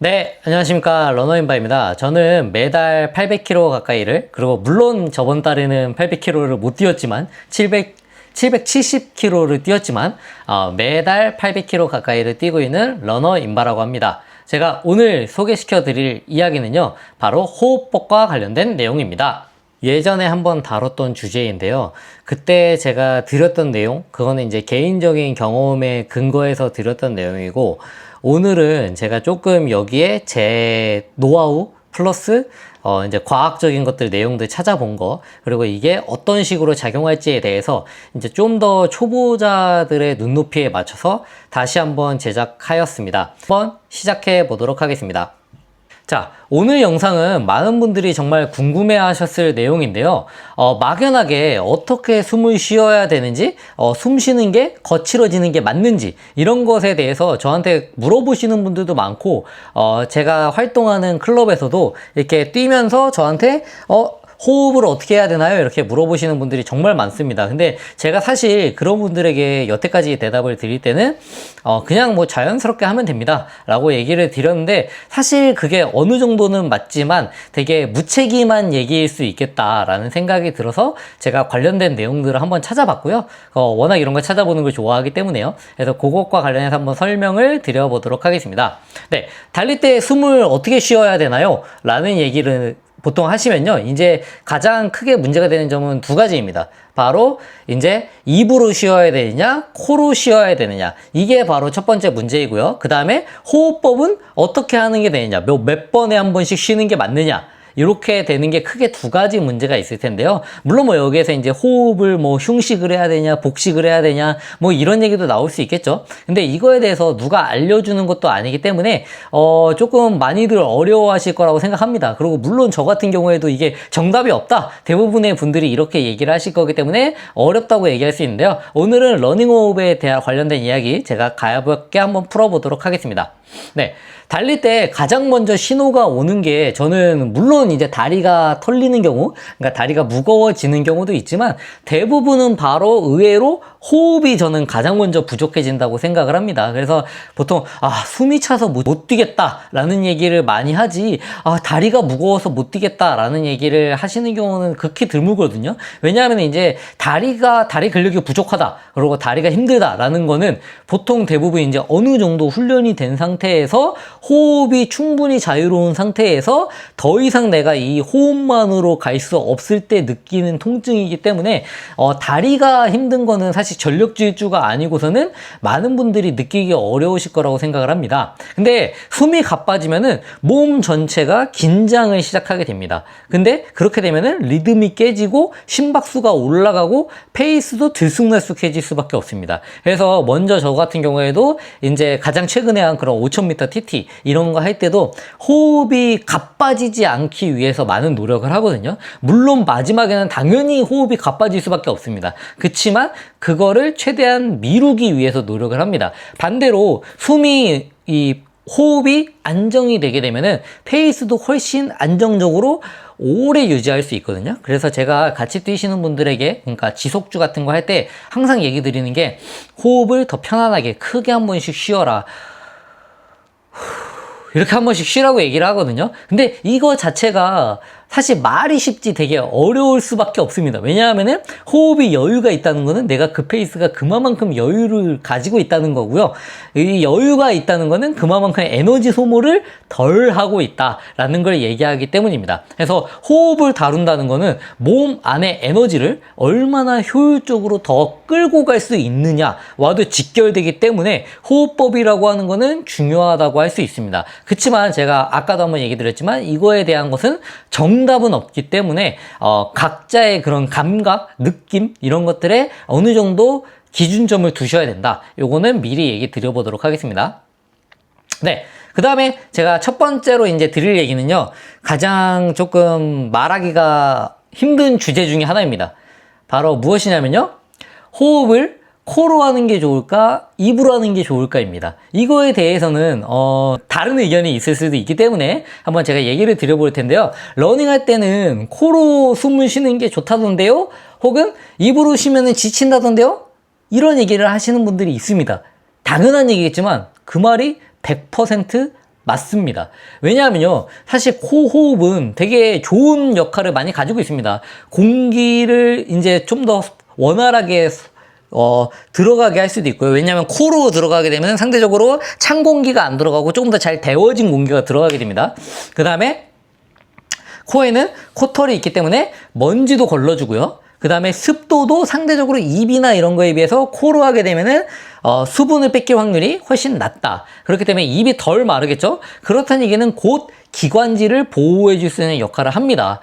네, 안녕하십니까. 러너인바입니다. 저는 매달 800km 가까이를, 그리고 물론 저번 달에는 800km를 못 뛰었지만, 770km를 뛰었지만, 매달 800km 가까이를 뛰고 있는 러너인바라고 합니다. 제가 오늘 소개시켜 드릴 이야기는요, 바로 호흡법과 관련된 내용입니다. 예전에 한번 다뤘던 주제인데요. 그때 제가 드렸던 내용, 그거는 이제 개인적인 경험에 근거해서 드렸던 내용이고, 오늘은 제가 조금 여기에 제 노하우 플러스 이제 과학적인 것들 내용들 찾아본 거, 그리고 이게 어떤 식으로 작용할지에 대해서 이제 좀 더 초보자들의 눈높이에 맞춰서 다시 한번 제작하였습니다. 한번 시작해 보도록 하겠습니다. 자, 오늘 영상은 많은 분들이 정말 궁금해 하셨을 내용인데요. 막연하게 어떻게 숨을 쉬어야 되는지, 숨 쉬는 게 거칠어지는 게 맞는지, 이런 것에 대해서 저한테 물어보시는 분들도 많고, 제가 활동하는 클럽에서도 이렇게 뛰면서 저한테, 호흡을 어떻게 해야 되나요? 이렇게 물어보시는 분들이 정말 많습니다. 근데 제가 사실 그런 분들에게 여태까지 대답을 드릴 때는 그냥 뭐 자연스럽게 하면 됩니다 라고 얘기를 드렸는데, 사실 그게 어느 정도는 맞지만 되게 무책임한 얘기일 수 있겠다라는 생각이 들어서 제가 관련된 내용들을 한번 찾아봤고요. 워낙 이런 걸 찾아보는 걸 좋아하기 때문에요. 그래서 그것과 관련해서 한번 설명을 드려보도록 하겠습니다. 네, 달릴 때 숨을 어떻게 쉬어야 되나요? 라는 얘기를 보통 하시면요, 이제 가장 크게 문제가 되는 점은 두 가지입니다. 바로 이제 입으로 쉬어야 되느냐, 코로 쉬어야 되느냐, 이게 바로 첫 번째 문제이고요. 그 다음에 호흡법은 어떻게 하는 게 되느냐, 몇 번에 한 번씩 쉬는 게 맞느냐, 이렇게 되는 게 크게 두 가지 문제가 있을 텐데요. 물론 뭐 여기에서 이제 호흡을 뭐 흉식을 해야 되냐, 복식을 해야 되냐, 뭐 이런 얘기도 나올 수 있겠죠. 근데 이거에 대해서 누가 알려주는 것도 아니기 때문에 조금 많이들 어려워하실 거라고 생각합니다. 그리고 물론 저 같은 경우에도 이게 정답이 없다, 대부분의 분들이 이렇게 얘기를 하실 거기 때문에 어렵다고 얘기할 수 있는데요. 오늘은 러닝호흡에 대한 관련된 이야기 제가 가볍게 한번 풀어보도록 하겠습니다. 네, 달릴 때 가장 먼저 신호가 오는 게, 저는 물론 이제 다리가 털리는 경우, 그러니까 다리가 무거워지는 경우도 있지만 대부분은 바로 의외로 호흡이 저는 가장 먼저 부족해진다고 생각을 합니다. 그래서 보통 숨이 차서 못 뛰겠다 라는 얘기를 많이 하지, 다리가 무거워서 못 뛰겠다 라는 얘기를 하시는 경우는 극히 드물거든요. 왜냐하면 이제 다리 근력이 부족하다, 그리고 다리가 힘들다 라는 거는 보통 대부분 이제 어느 정도 훈련이 된 상태에서 호흡이 충분히 자유로운 상태에서 더 이상 내가 이 호흡만으로 갈 수 없을 때 느끼는 통증이기 때문에, 다리가 힘든 거는 사실 전력 질주가 아니고서는 많은 분들이 느끼기 어려우실 거라고 생각을 합니다. 근데 숨이 가빠지면은 몸 전체가 긴장을 시작하게 됩니다. 근데 그렇게 되면은 리듬이 깨지고 심박수가 올라가고 페이스도 들쑥날쑥해질 수밖에 없습니다. 그래서 먼저 저 같은 경우에도 이제 가장 최근에 한 그런 5000m TT 이런 거 할 때도 호흡이 가빠지지 않기 위해서 많은 노력을 하거든요. 물론 마지막에는 당연히 호흡이 가빠질 수밖에 없습니다. 그치만 그거를 최대한 미루기 위해서 노력을 합니다. 반대로 호흡이 안정이 되게 되면은 페이스도 훨씬 안정적으로 오래 유지할 수 있거든요. 그래서 제가 같이 뛰시는 분들에게, 그러니까 지속주 같은 거 할 때 항상 얘기 드리는 게, 호흡을 더 편안하게 크게 한 번씩 쉬어라, 이렇게 한 번씩 쉬라고 얘기를 하거든요. 근데 이거 자체가 사실 말이 쉽지 되게 어려울 수밖에 없습니다. 왜냐하면은 호흡이 여유가 있다는 거는 내가 그 페이스가 그만큼 여유를 가지고 있다는 거고요. 이 여유가 있다는 거는 그만큼 에너지 소모를 덜 하고 있다라는 걸 얘기하기 때문입니다. 그래서 호흡을 다룬다는 거는 몸 안에 에너지를 얼마나 효율적으로 더 끌고 갈 수 있느냐와도 직결되기 때문에 호흡법이라고 하는 거는 중요하다고 할 수 있습니다. 그렇지만 제가 아까도 한번 얘기 드렸지만 이거에 대한 것은 정답은 없기 때문에 각자의 그런 감각, 느낌 이런 것들에 어느 정도 기준점을 두셔야 된다. 요거는 미리 얘기 드려보도록 하겠습니다. 네, 그 다음에 제가 첫 번째로 이제 드릴 얘기는요, 가장 조금 말하기가 힘든 주제 중에 하나입니다. 바로 무엇이냐면요, 호흡을 코로 하는 게 좋을까, 입으로 하는 게 좋을까입니다. 이거에 대해서는 다른 의견이 있을 수도 있기 때문에 한번 제가 얘기를 드려볼 텐데요. 러닝할 때는 코로 숨을 쉬는 게 좋다던데요, 혹은 입으로 쉬면 지친다던데요, 이런 얘기를 하시는 분들이 있습니다. 당연한 얘기겠지만 그 말이 100% 맞습니다. 왜냐하면요, 사실 코호흡은 되게 좋은 역할을 많이 가지고 있습니다. 공기를 이제 좀 더 원활하게 들어가게 할 수도 있고요. 왜냐하면 코로 들어가게 되면 상대적으로 찬 공기가 안 들어가고 조금 더 잘 데워진 공기가 들어가게 됩니다. 그 다음에 코에는 코털이 있기 때문에 먼지도 걸러주고요. 그 다음에 습도도 상대적으로 입이나 이런 거에 비해서 코로 하게 되면은 수분을 뺏길 확률이 훨씬 낮다. 그렇기 때문에 입이 덜 마르겠죠. 그렇다는 얘기는 곧 기관지를 보호해 줄 수 있는 역할을 합니다.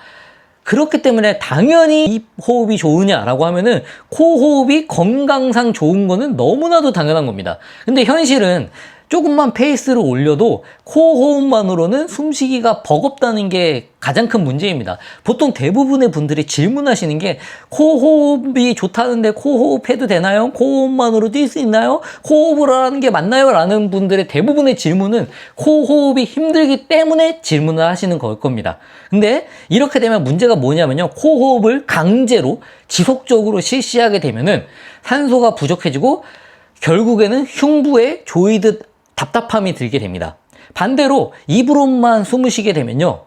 그렇기 때문에 당연히 입 호흡이 좋으냐라고 하면은 코 호흡이 건강상 좋은 거는 너무나도 당연한 겁니다. 근데 현실은 조금만 페이스를 올려도 코 호흡만으로는 숨쉬기가 버겁다는 게 가장 큰 문제입니다. 보통 대부분의 분들이 질문하시는 게 코 호흡이 좋다는데 코 호흡해도 되나요? 코 호흡만으로 뛸 수 있나요? 코 호흡을 하는 게 맞나요? 라는 분들의 대부분의 질문은 코 호흡이 힘들기 때문에 질문을 하시는 걸 겁니다. 근데 이렇게 되면 문제가 뭐냐면요, 코 호흡을 강제로 지속적으로 실시하게 되면은 산소가 부족해지고 결국에는 흉부에 조이듯 답답함이 들게 됩니다. 반대로 입으로만 숨을 쉬게 되면요,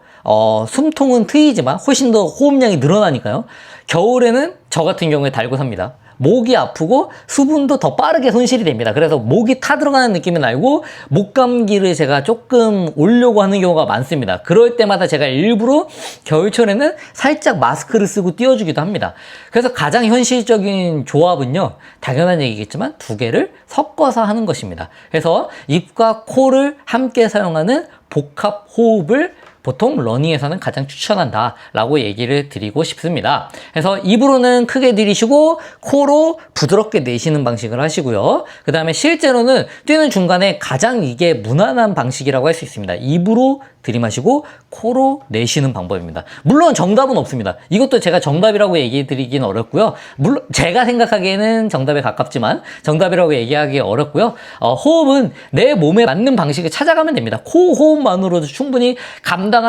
숨통은 트이지만 훨씬 더 호흡량이 늘어나니까요. 겨울에는 저 같은 경우에 달고 삽니다. 목이 아프고 수분도 더 빠르게 손실이 됩니다. 그래서 목이 타들어가는 느낌이 나고 목 감기를 제가 조금 오려고 하는 경우가 많습니다. 그럴 때마다 제가 일부러 겨울철에는 살짝 마스크를 쓰고 띄워주기도 합니다. 그래서 가장 현실적인 조합은요, 당연한 얘기겠지만 두 개를 섞어서 하는 것입니다. 그래서 입과 코를 함께 사용하는 복합 호흡을 보통 러닝에서는 가장 추천한다 라고 얘기를 드리고 싶습니다. 그래서 입으로는 크게 들이쉬고 코로 부드럽게 내쉬는 방식을 하시고요. 그 다음에 실제로는 뛰는 중간에 가장 이게 무난한 방식이라고 할 수 있습니다. 입으로 들이마시고 코로 내쉬는 방법입니다. 물론 정답은 없습니다. 이것도 제가 정답이라고 얘기 드리긴 어렵고요. 물론 제가 생각하기에는 정답에 가깝지만 정답이라고 얘기하기 어렵고요. 호흡은 내 몸에 맞는 방식을 찾아가면 됩니다. 코 호흡만으로도 충분히 감당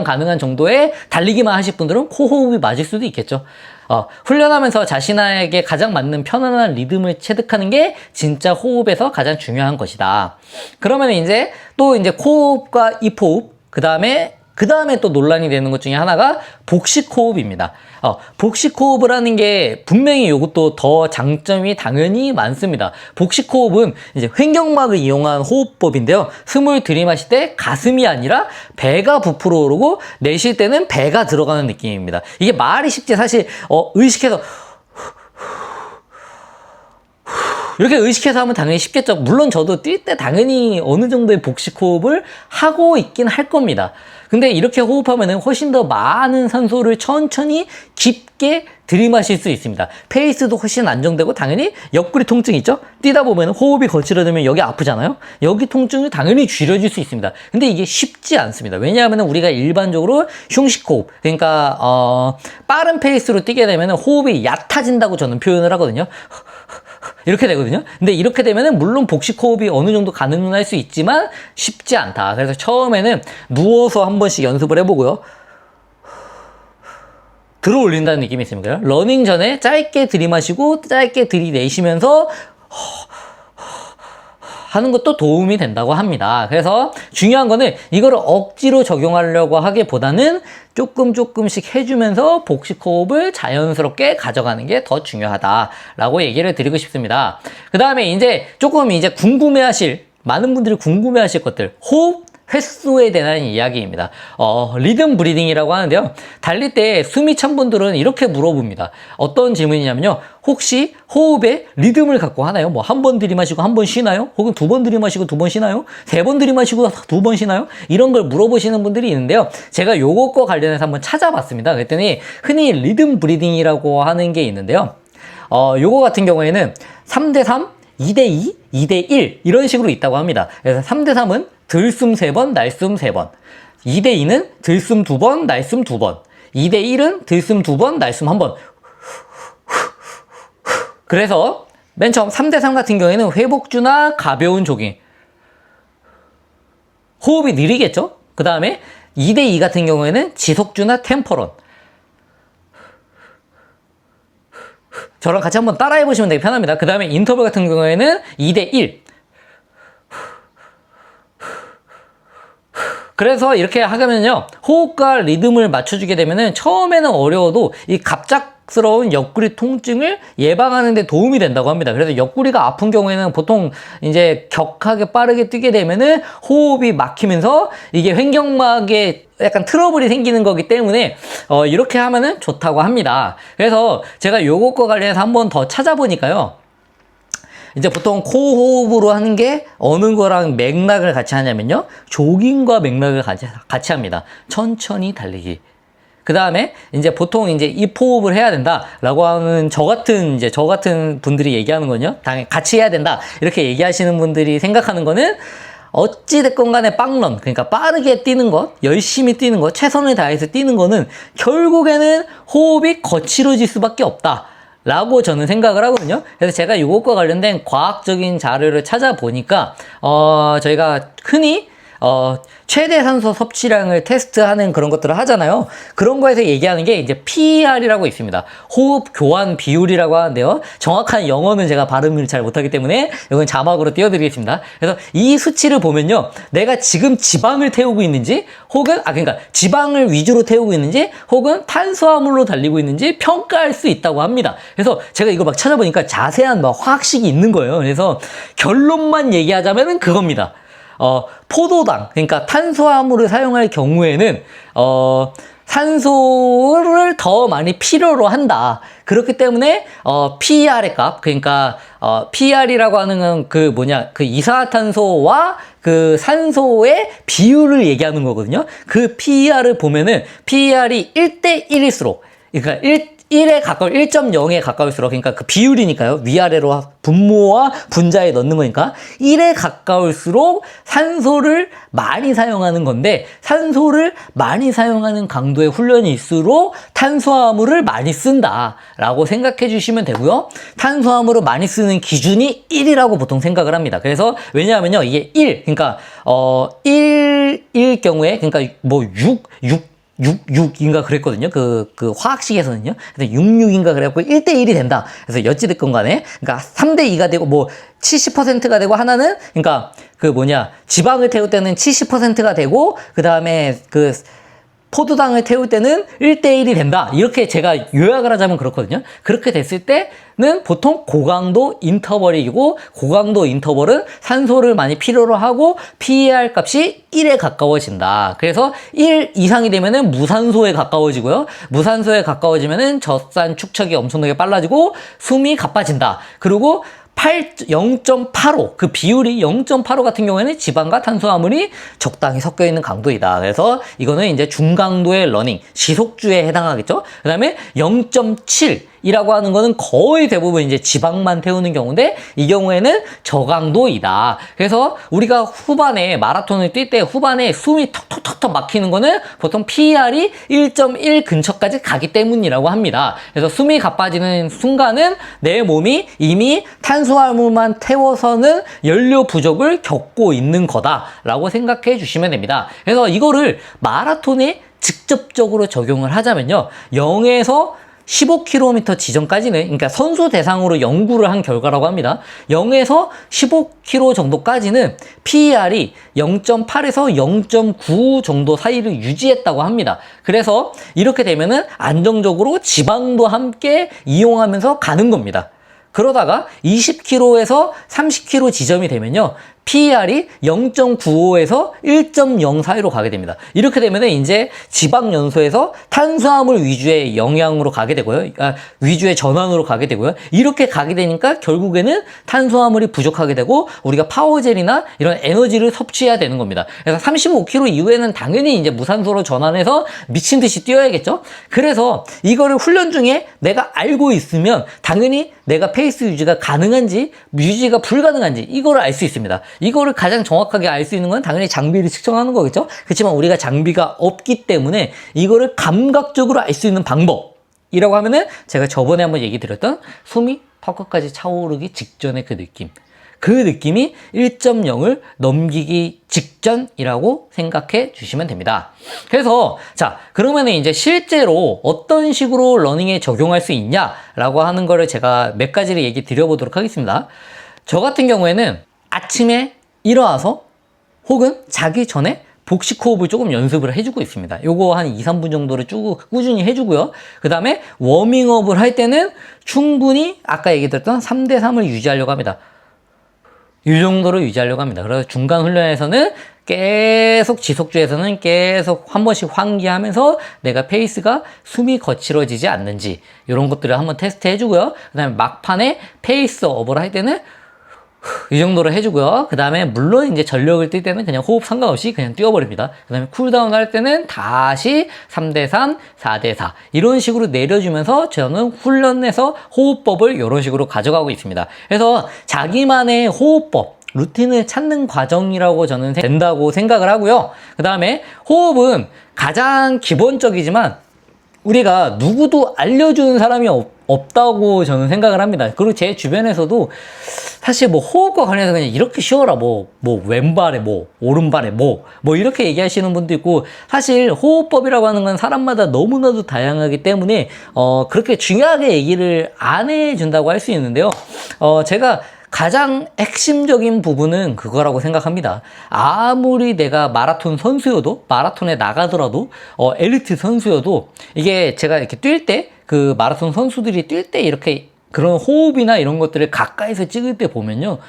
가능한 정도의 달리기만 하실 분들은 코 호흡이 맞을 수도 있겠죠. 훈련하면서 자신에게 가장 맞는 편안한 리듬을 체득하는 게 진짜 호흡에서 가장 중요한 것이다. 그러면 이제 또 이제 코호흡과 입호흡, 그 다음에 또 논란이 되는 것 중에 하나가 복식 호흡입니다. 복식 호흡을 하는 게 분명히 이것도 더 장점이 당연히 많습니다. 복식 호흡은 이제 횡격막을 이용한 호흡법인데요. 숨을 들이마실 때 가슴이 아니라 배가 부풀어 오르고 내쉴 때는 배가 들어가는 느낌입니다. 이게 말이 쉽지 사실 의식해서 이렇게 의식해서 하면 당연히 쉽겠죠. 물론 저도 뛸 때 당연히 어느 정도의 복식 호흡을 하고 있긴 할 겁니다. 근데 이렇게 호흡하면 훨씬 더 많은 산소를 천천히 깊게 들이마실 수 있습니다. 페이스도 훨씬 안정되고 당연히 옆구리 통증 있죠? 뛰다 보면 호흡이 거칠어지면 여기 아프잖아요? 여기 통증이 당연히 줄여질 수 있습니다. 근데 이게 쉽지 않습니다. 왜냐하면 우리가 일반적으로 흉식 호흡, 그러니까 빠른 페이스로 뛰게 되면 호흡이 얕아진다고 저는 표현을 하거든요. 이렇게 되거든요. 근데 이렇게 되면은 물론 복식 호흡이 어느 정도 가능할 수 있지만 쉽지 않다. 그래서 처음에는 누워서 한 번씩 연습을 해보고요. 들어 올린다는 느낌이 있습니다. 러닝 전에 짧게 들이마시고 짧게 들이내쉬면서 하는 것도 도움이 된다고 합니다. 그래서 중요한 거는 이거를 억지로 적용하려고 하기보다는 조금씩 해주면서 복식 호흡을 자연스럽게 가져가는 게 더 중요하다라고 얘기를 드리고 싶습니다. 그 다음에 이제 많은 분들이 궁금해하실 것들, 호흡 횟수에 대한 이야기입니다. 리듬 브리딩이라고 하는데요. 달릴 때 숨이 찬 분들은 이렇게 물어봅니다. 어떤 질문이냐면요. 혹시 호흡에 리듬을 갖고 하나요? 뭐 한 번 들이마시고 한 번 쉬나요? 혹은 두 번 들이마시고 두 번 쉬나요? 세 번 들이마시고 두 번 쉬나요? 이런 걸 물어보시는 분들이 있는데요. 제가 요것과 관련해서 한번 찾아봤습니다. 그랬더니 흔히 리듬 브리딩이라고 하는 게 있는데요. 요거 같은 경우에는 3대3, 2대2, 2대1 이런 식으로 있다고 합니다. 그래서 3대3은 들숨 3번, 날숨 3번. 2대2는 들숨 2번, 날숨 2번. 2대1은 들숨 2번, 날숨 1번. 그래서 맨 처음 3대3 같은 경우에는 회복주나 가벼운 조깅. 호흡이 느리겠죠? 그 다음에 2대2 같은 경우에는 지속주나 템포런. 저랑 같이 한번 따라해 보시면 되게 편합니다. 그 다음에 인터벌 같은 경우에는 2대1. 그래서 이렇게 하면요, 호흡과 리듬을 맞춰주게 되면은 처음에는 어려워도 이 갑작스러운 옆구리 통증을 예방하는 데 도움이 된다고 합니다. 그래서 옆구리가 아픈 경우에는 보통 이제 격하게 빠르게 뛰게 되면은 호흡이 막히면서 이게 횡격막에 약간 트러블이 생기는 거기 때문에 이렇게 하면은 좋다고 합니다. 그래서 제가 요것과 관련해서 한번 더 찾아보니까요, 이제 보통 코호흡으로 하는 게 어느 거랑 맥락을 같이 하냐면요, 조깅과 맥락을 같이 합니다. 천천히 달리기. 그 다음에 이제 보통 이제 입호흡을 해야 된다라고 하는 저 같은 분들이 얘기하는 건요, 당연히 같이 해야 된다 이렇게 얘기하시는 분들이 생각하는 거는, 어찌됐건 간에 빵런, 그러니까 빠르게 뛰는 것, 열심히 뛰는 것, 최선을 다해서 뛰는 거는 결국에는 호흡이 거칠어질 수밖에 없다 라고 저는 생각을 하거든요. 그래서 제가 이것과 관련된 과학적인 자료를 찾아보니까 저희가 흔히 최대 산소 섭취량을 테스트하는 그런 것들을 하잖아요. 그런 거에서 얘기하는 게 이제 PER이라고 있습니다. 호흡 교환 비율이라고 하는데요. 정확한 영어는 제가 발음을 잘 못하기 때문에 이건 자막으로 띄워드리겠습니다. 그래서 이 수치를 보면요, 내가 지금 지방을 태우고 있는지, 혹은 그러니까 지방을 위주로 태우고 있는지, 혹은 탄수화물로 달리고 있는지 평가할 수 있다고 합니다. 그래서 제가 이거 막 찾아보니까 자세한 막 화학식이 있는 거예요. 그래서 결론만 얘기하자면은 그겁니다. 포도당, 그러니까 탄수화물을 사용할 경우에는 산소를 더 많이 필요로 한다. 그렇기 때문에 PER의 값, 그러니까 PER이라고 하는 건 그 이산화탄소와 그 산소의 비율을 얘기하는 거거든요. 그 PER을 보면은 PER이 1대 1일수록, 그러니까 1에 가까울 1.0에 가까울수록, 그러니까 그 비율이니까요, 위아래로 분모와 분자에 넣는 거니까 1에 가까울수록 산소를 많이 사용하는 건데, 산소를 많이 사용하는 강도의 훈련일수록 탄수화물을 많이 쓴다 라고 생각해 주시면 되고요. 탄수화물을 많이 쓰는 기준이 1이라고 보통 생각을 합니다. 그래서 왜냐하면요, 이게 1, 그러니까 1일 경우에, 그러니까 뭐 66인가 그랬거든요. 그 화학식에서는요. 그래서 66인가 그래갖고 1대1이 된다. 그래서 어찌됐건 간에, 그러니까 3대2가 되고, 뭐 70%가 되고, 하나는, 그러니까 지방을 태울 때는 70%가 되고, 그 다음에 포도당을 태울 때는 1대1이 된다. 이렇게 제가 요약을 하자면 그렇거든요. 그렇게 됐을 때는 보통 고강도 인터벌이고, 고강도 인터벌은 산소를 많이 필요로 하고 PER 값이 1에 가까워진다. 그래서 1 이상이 되면은 무산소에 가까워지고요. 무산소에 가까워지면은 젖산 축적이 엄청나게 빨라지고 숨이 가빠진다. 그리고 0.85, 그 비율이 0.85 같은 경우에는 지방과 탄수화물이 적당히 섞여 있는 강도이다. 그래서 이거는 이제 중강도의 러닝, 시속주에 해당하겠죠. 그 다음에 0.7이라고 하는 거는 거의 대부분 이제 지방만 태우는 경우인데, 이 경우에는 저강도이다. 그래서 우리가 후반에 마라톤을 뛸 때 후반에 숨이 턱턱턱턱 막히는 거는 보통 PER이 1.1 근처까지 가기 때문이라고 합니다. 그래서 숨이 가빠지는 순간은 내 몸이 이미 탄수화물만 태워서는 연료 부족을 겪고 있는 거다라고 생각해 주시면 됩니다. 그래서 이거를 마라톤에 직접적으로 적용을 하자면요, 0에서 15km 지점까지는, 그러니까 선수 대상으로 연구를 한 결과라고 합니다. 0에서 15km 정도까지는 PER이 0.8에서 0.9 정도 사이를 유지했다고 합니다. 그래서 이렇게 되면은 안정적으로 지방도 함께 이용하면서 가는 겁니다. 그러다가 20km에서 30km 지점이 되면요, PER이 0.95에서 1.0 사이로 가게 됩니다. 이렇게 되면 이제 지방 연소에서 탄수화물 위주의 영향으로 가게 되고요. 위주의 전환으로 가게 되고요. 이렇게 가게 되니까 결국에는 탄수화물이 부족하게 되고 우리가 파워젤이나 이런 에너지를 섭취해야 되는 겁니다. 그래서 35km 이후에는 당연히 이제 무산소로 전환해서 미친 듯이 뛰어야겠죠. 그래서 이거를 훈련 중에 내가 알고 있으면 당연히 내가 페이스 유지가 가능한지 유지가 불가능한지 이거를 알 수 있습니다. 이거를 가장 정확하게 알 수 있는 건 당연히 장비를 측정하는 거겠죠. 그렇지만 우리가 장비가 없기 때문에 이거를 감각적으로 알 수 있는 방법이라고 하면은 제가 저번에 한번 얘기 드렸던 숨이 턱끝까지 차오르기 직전의 그 느낌. 그 느낌이 1.0을 넘기기 직전이라고 생각해 주시면 됩니다. 그래서 자, 그러면은 이제 실제로 어떤 식으로 러닝에 적용할 수 있냐라고 하는 거를 제가 몇 가지를 얘기 드려보도록 하겠습니다. 저 같은 경우에는 아침에 일어나서 혹은 자기 전에 복식 호흡을 조금 연습을 해주고 있습니다. 요거 한 2, 3분 정도를 쭉 꾸준히 해주고요. 그 다음에 워밍업을 할 때는 충분히 아까 얘기 드렸던 3대 3을 유지하려고 합니다. 이 정도로 유지하려고 합니다. 그래서 중간 훈련에서는 계속 지속주에서는 계속 한 번씩 환기하면서 내가 페이스가 숨이 거칠어지지 않는지 이런 것들을 한번 테스트 해주고요. 그 다음에 막판에 페이스업을 할 때는 이 정도로 해주고요. 그 다음에 물론 이제 전력을 뛸 때는 그냥 호흡 상관없이 그냥 뛰어버립니다. 그 다음에 쿨다운 할 때는 다시 3대3, 4대4 이런 식으로 내려주면서 저는 훈련에서 호흡법을 이런 식으로 가져가고 있습니다. 그래서 자기만의 호흡법 루틴을 찾는 과정이라고 저는 된다고 생각을 하고요. 그 다음에 호흡은 가장 기본적이지만 우리가 누구도 알려주는 사람이 없다고 저는 생각을 합니다. 그리고 제 주변에서도 사실 뭐 호흡과 관련해서 그냥 이렇게 쉬어라 뭐 왼발에 뭐 오른발에 뭐 이렇게 얘기하시는 분도 있고 사실 호흡법이라고 하는 건 사람마다 너무나도 다양하기 때문에 그렇게 중요하게 얘기를 안 해준다고 할 수 있는데요. 제가 가장 핵심적인 부분은 그거라고 생각합니다. 아무리 내가 마라톤 선수여도, 마라톤에 나가더라도, 엘리트 선수여도, 이게 제가 이렇게 뛸 때, 그 마라톤 선수들이 뛸 때 이렇게 그런 호흡이나 이런 것들을 가까이서 찍을 때 보면요.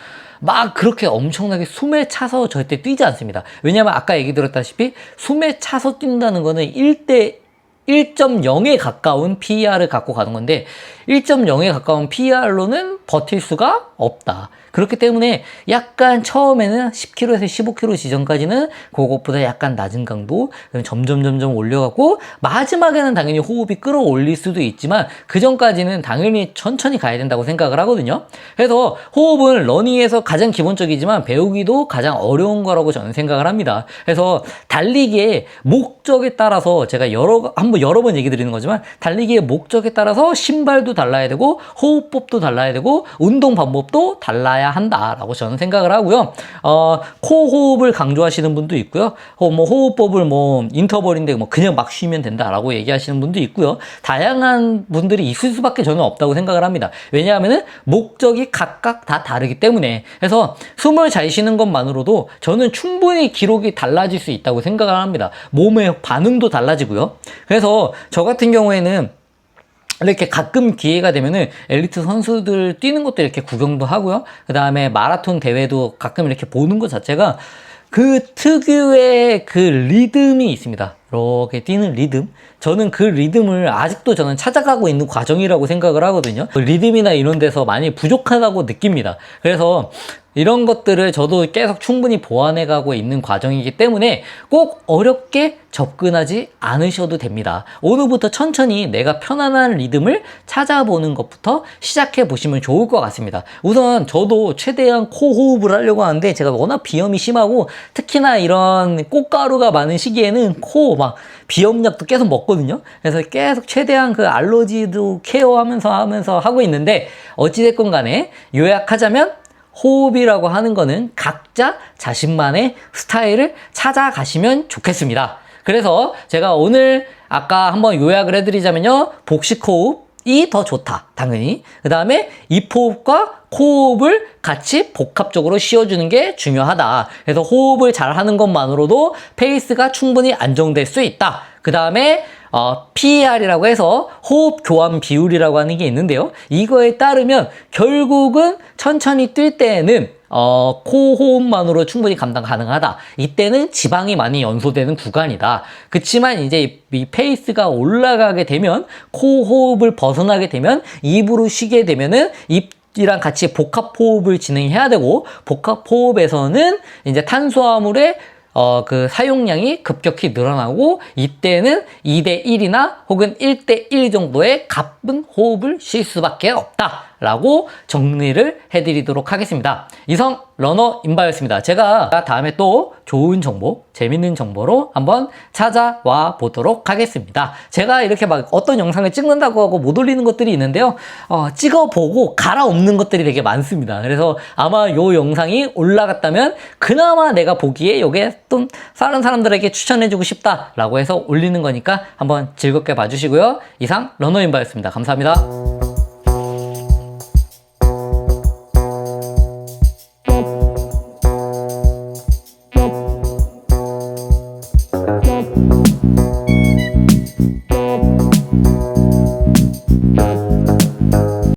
막 그렇게 엄청나게 숨에 차서 절대 뛰지 않습니다. 왜냐면 아까 얘기 들었다시피 숨에 차서 뛴다는 거는 1.0에 가까운 PER을 갖고 가는 건데 1.0에 가까운 PER로는 버틸 수가 없다. 그렇기 때문에 약간 처음에는 10km에서 15km 지점까지는 그것보다 약간 낮은 강도 점점 올려가고 마지막에는 당연히 호흡이 끌어올릴 수도 있지만 그 전까지는 당연히 천천히 가야 된다고 생각을 하거든요. 그래서 호흡은 러닝에서 가장 기본적이지만 배우기도 가장 어려운 거라고 저는 생각을 합니다. 그래서 달리기의 목적에 따라서 제가 여러 번 얘기 드리는 거지만 달리기의 목적에 따라서 신발도 달라야 되고 호흡법도 달라야 되고 운동 방법도 달라야 한다라고 저는 생각을 하고요. 코 호흡을 강조하시는 분도 있고요. 호흡법을 인터벌인데 그냥 막 쉬면 된다라고 얘기하시는 분도 있고요. 다양한 분들이 있을 수밖에 저는 없다고 생각을 합니다. 왜냐하면은 목적이 각각 다 다르기 때문에. 그래서 숨을 잘 쉬는 것만으로도 저는 충분히 기록이 달라질 수 있다고 생각을 합니다. 몸의 반응도 달라지고요. 그래서 저 같은 경우에는 이렇게 가끔 기회가 되면은 엘리트 선수들 뛰는 것도 이렇게 구경도 하고요. 그 다음에 마라톤 대회도 가끔 이렇게 보는 것 자체가 그 특유의 그 리듬이 있습니다. 이렇게 뛰는 리듬. 저는 그 리듬을 아직도 저는 찾아가고 있는 과정이라고 생각을 하거든요. 리듬이나 이런 데서 많이 부족하다고 느낍니다. 그래서 이런 것들을 저도 계속 충분히 보완해가고 있는 과정이기 때문에 꼭 어렵게 접근하지 않으셔도 됩니다. 오늘부터 천천히 내가 편안한 리듬을 찾아보는 것부터 시작해 보시면 좋을 것 같습니다. 우선 저도 최대한 코 호흡을 하려고 하는데 제가 워낙 비염이 심하고 특히나 이런 꽃가루가 많은 시기에는 코 막 비염약도 계속 먹거든요. 그래서 계속 최대한 그 알러지도 케어하면서 하고 있는데 어찌됐건 간에 요약하자면 호흡이라고 하는 거는 각자 자신만의 스타일을 찾아가시면 좋겠습니다. 그래서 제가 오늘 아까 한번 요약을 해드리자면요. 복식 호흡이 더 좋다. 당연히. 그 다음에 입호흡과 코호흡을 같이 복합적으로 씌워주는 게 중요하다. 그래서 호흡을 잘 하는 것만으로도 페이스가 충분히 안정될 수 있다. 그 다음에 PER이라고 해서 호흡 교환 비율이라고 하는 게 있는데요. 이거에 따르면 결국은 천천히 뛸 때에는 코 호흡만으로 충분히 감당 가능하다. 이때는 지방이 많이 연소되는 구간이다. 그치만 이제 이 페이스가 올라가게 되면 코 호흡을 벗어나게 되면 입으로 쉬게 되면은 입이랑 같이 복합 호흡을 진행해야 되고 복합 호흡에서는 이제 탄수화물의 그 사용량이 급격히 늘어나고 이때는 2대1이나 혹은 1대1 정도의 가쁜 호흡을 쉴 수밖에 없다라고 정리를 해드리도록 하겠습니다. 이상 러너 임바였습니다. 제가 다음에 또 좋은 정보, 재밌는 정보로 한번 찾아와 보도록 하겠습니다. 제가 이렇게 막 어떤 영상을 찍는다고 하고 못 올리는 것들이 있는데요. 찍어보고 갈아엎는 것들이 되게 많습니다. 그래서 아마 요 영상이 올라갔다면 그나마 내가 보기에 요게 좀 다른 사람들에게 추천해주고 싶다라고 해서 올리는 거니까 한번 즐겁게 봐주시고요. 이상 러너 임바였습니다. 감사합니다.